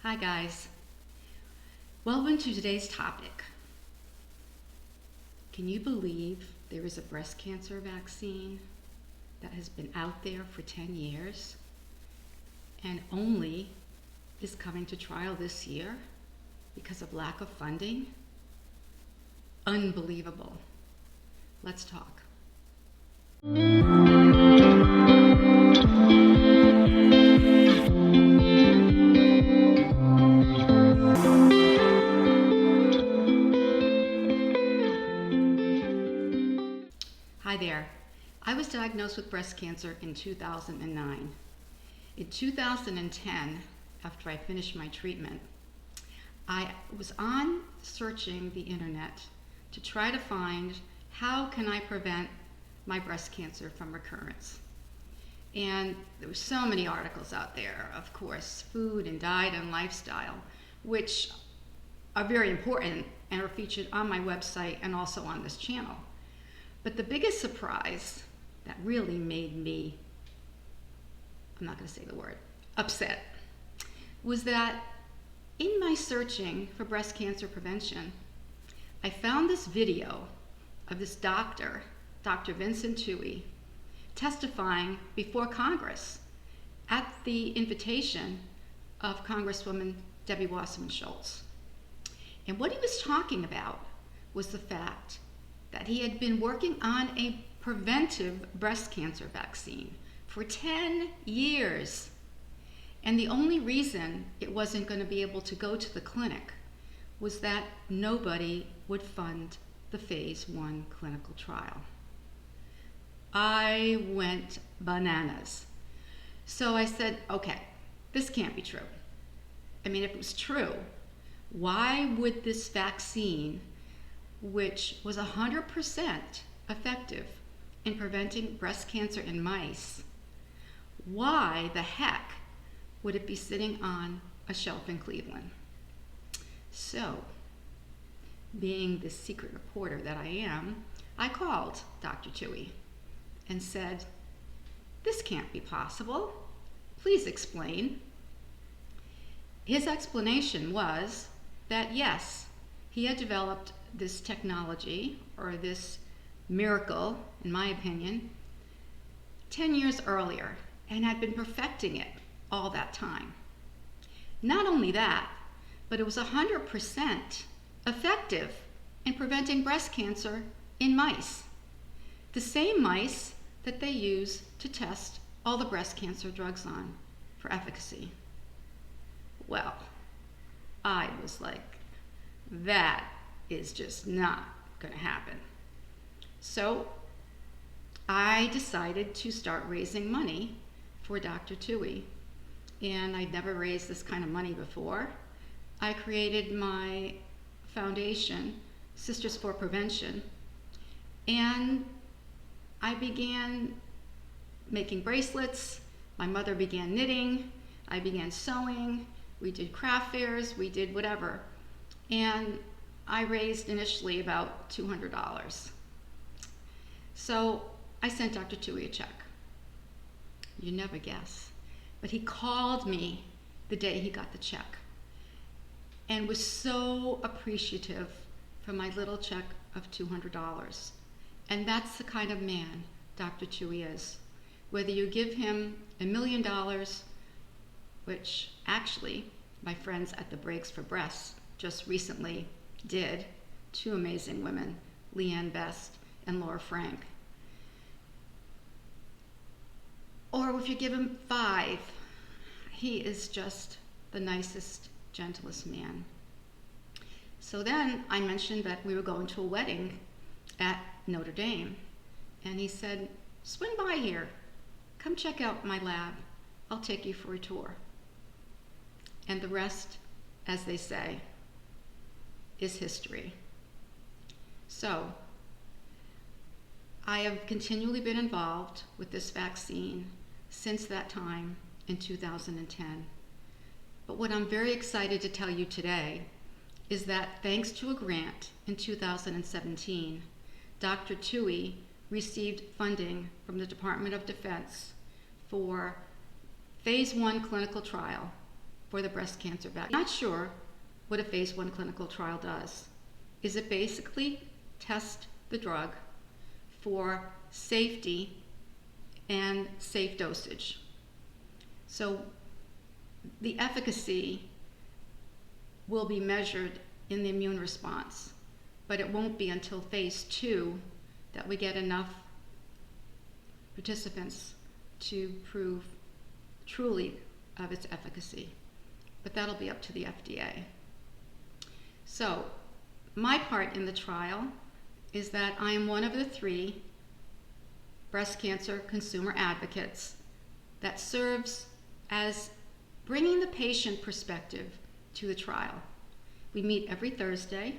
Hi guys, welcome to today's topic. Can you believe there is a breast cancer vaccine that has been out there for 10 years and only is coming to trial this year because of lack of funding? Unbelievable. Let's talk. Hi there. I was diagnosed with breast cancer in 2009. In 2010, after I finished my treatment, I was on searching the internet to try to find how can I prevent my breast cancer from recurrence. And there were so many articles out there, of course, food and diet and lifestyle, which are very important and are featured on my website and also on this channel. But the biggest surprise that really made me, I'm not going to say the word, upset, was that in my searching for breast cancer prevention, I found this video of this doctor, Dr. Vincent Tuohy, testifying before Congress at the invitation of Congresswoman Debbie Wasserman Schultz. And what he was talking about was the fact that he had been working on a preventive breast cancer vaccine for 10 years. And the only reason it wasn't going to be able to go to the clinic was that nobody would fund the phase 1 clinical trial. I went bananas. So I said, okay, this can't be true. I mean, if it was true, why would this vaccine, which was 100% effective in preventing breast cancer in mice, why the heck would it be sitting on a shelf in Cleveland? So, being the secret reporter that I am, I called Dr. Tuohy and said, this can't be possible. Please explain. His explanation was that yes, he had developed this technology, or this miracle, in my opinion, 10 years earlier, and had been perfecting it all that time. Not only that, but it was 100% effective in preventing breast cancer in mice. The same mice that they use to test all the breast cancer drugs on for efficacy. Well, I was like, that is just not going to happen. So I decided to start raising money for Dr. Tuohy, and I'd never raised this kind of money before. I created my foundation, Sisters for Prevention, and I began making bracelets. My mother began knitting. I began sewing. We did craft fairs. We did whatever. And I raised initially about $200. So I sent Dr. Tuohy a check. You never guess. But he called me the day he got the check and was so appreciative for my little check of $200. And that's the kind of man Dr. Tuohy is. Whether you give him $1 million, which actually my friends at the Breaks for Breasts just recently did, two amazing women, Leanne Best and Laura Frank. Or if you give him 5, he is just the nicest, gentlest man. So then I mentioned that we were going to a wedding at Notre Dame, and he said, swing by here, come check out my lab, I'll take you for a tour. And the rest, as they say, is history. So I have continually been involved with this vaccine since that time in 2010. But what I'm very excited to tell you today is that thanks to a grant in 2017, Dr. Tuohy received funding from the Department of Defense for phase 1 clinical trial for the breast cancer vaccine. I'm not sure what a phase 1 clinical trial does. Is it basically test the drug for safety and safe dosage? So the efficacy will be measured in the immune response, but it won't be until phase 2 that we get enough participants to prove truly of its efficacy. But that'll be up to the FDA. So my part in the trial is that I am one of the 3 breast cancer consumer advocates that serves as bringing the patient perspective to the trial. We meet every Thursday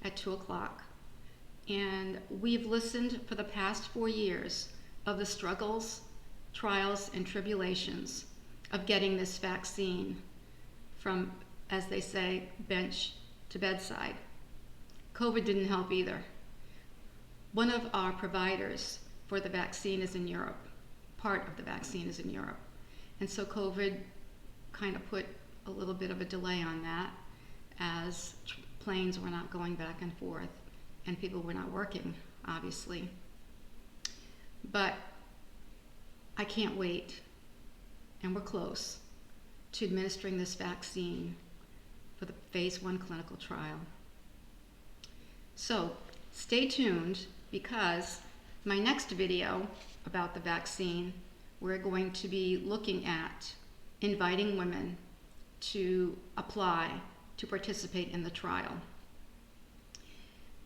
at 2 o'clock, and we've listened for the past 4 years of the struggles, trials, and tribulations of getting this vaccine from, as they say, bench to bedside. COVID didn't help either. One of our providers for the vaccine is in Europe. Part of the vaccine is in Europe. And so COVID kind of put a little bit of a delay on that, as planes were not going back and forth and people were not working, obviously. But I can't wait, and we're close to administering this vaccine for the phase 1 clinical trial. So stay tuned, because my next video about the vaccine, we're going to be looking at inviting women to apply to participate in the trial.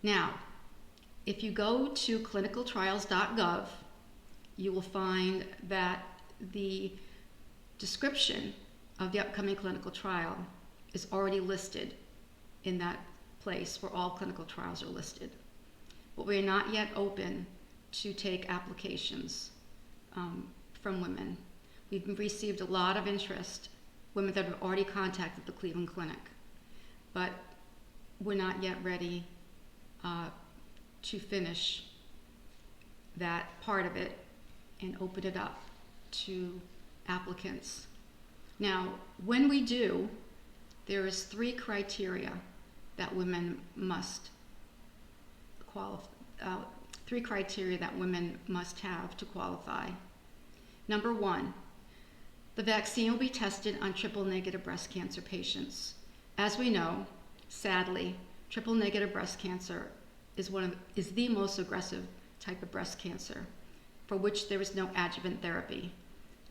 Now, if you go to clinicaltrials.gov, you will find that the description of the upcoming clinical trial is already listed in that place where all clinical trials are listed. But we are not yet open to take applications from women. We've received a lot of interest, women that have already contacted the Cleveland Clinic, but we're not yet ready to finish that part of it and open it up to applicants. Now, when we do, there is 3 criteria that women must qualify. 3 criteria that women must have to qualify. Number 1, the vaccine will be tested on triple-negative breast cancer patients. As we know, sadly, triple-negative breast cancer is the most aggressive type of breast cancer, for which there is no adjuvant therapy.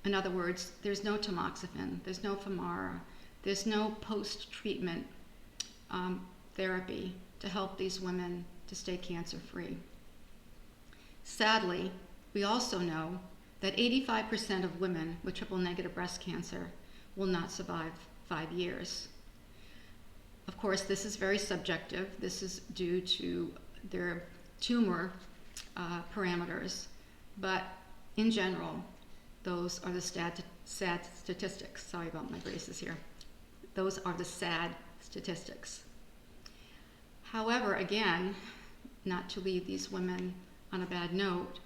In other words, there's no tamoxifen, there's no Femara, there's no post-treatment therapy to help these women to stay cancer-free. Sadly, we also know that 85% of women with triple-negative breast cancer will not survive 5 years. Of course, this is very subjective. This is due to their tumor parameters, but in general, those are the sad statistics. Sorry about my braces here. Those are the sad statistics. However, again, not to leave these women on a bad note,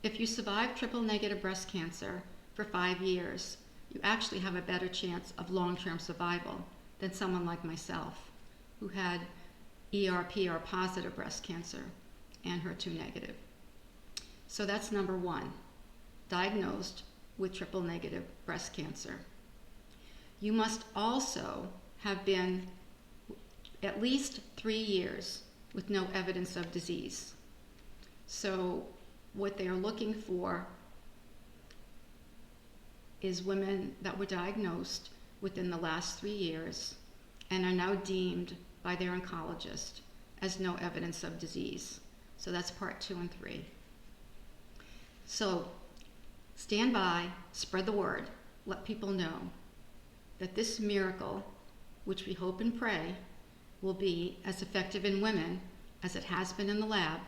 if you survive triple-negative breast cancer for 5 years, you actually have a better chance of long-term survival than someone like myself, who had ER/PR positive breast cancer and HER2 negative. So that's number 1, diagnosed with triple-negative breast cancer. You must also have been at least 3 years with no evidence of disease. So what they are looking for is women that were diagnosed within the last 3 years and are now deemed by their oncologist as no evidence of disease. So that's part 2 and 3. So stand by, spread the word, let people know that this miracle, which we hope and pray will be as effective in women as it has been in the lab,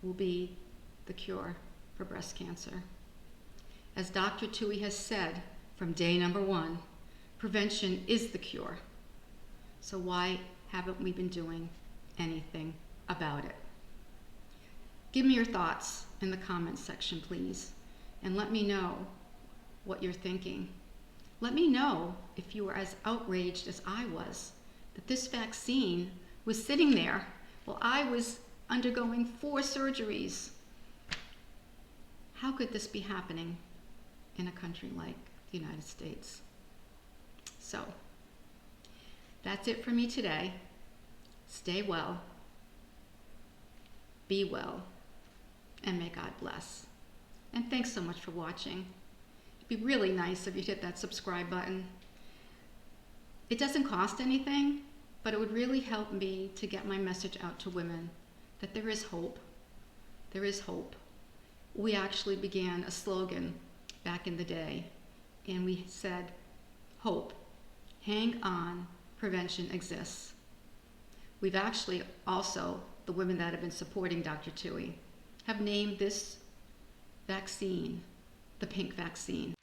will be the cure for breast cancer. As Dr. Tuohy has said from day number 1, prevention is the cure. So why haven't we been doing anything about it? Give me your thoughts in the comments section, please, and let me know what you're thinking. let me know if you were as outraged as I was that this vaccine was sitting there while I was undergoing 4 surgeries. How could this be happening in a country like the United States? So, that's it for me today. Stay well, be well, and may God bless. And thanks so much for watching. It'd be really nice if you'd hit that subscribe button. It doesn't cost anything, but it would really help me to get my message out to women that there is hope. There is hope. We actually began a slogan back in the day, and we said, hope, hang on, prevention exists. We've actually also, the women that have been supporting Dr. Tuohy, have named this vaccine the pink vaccine.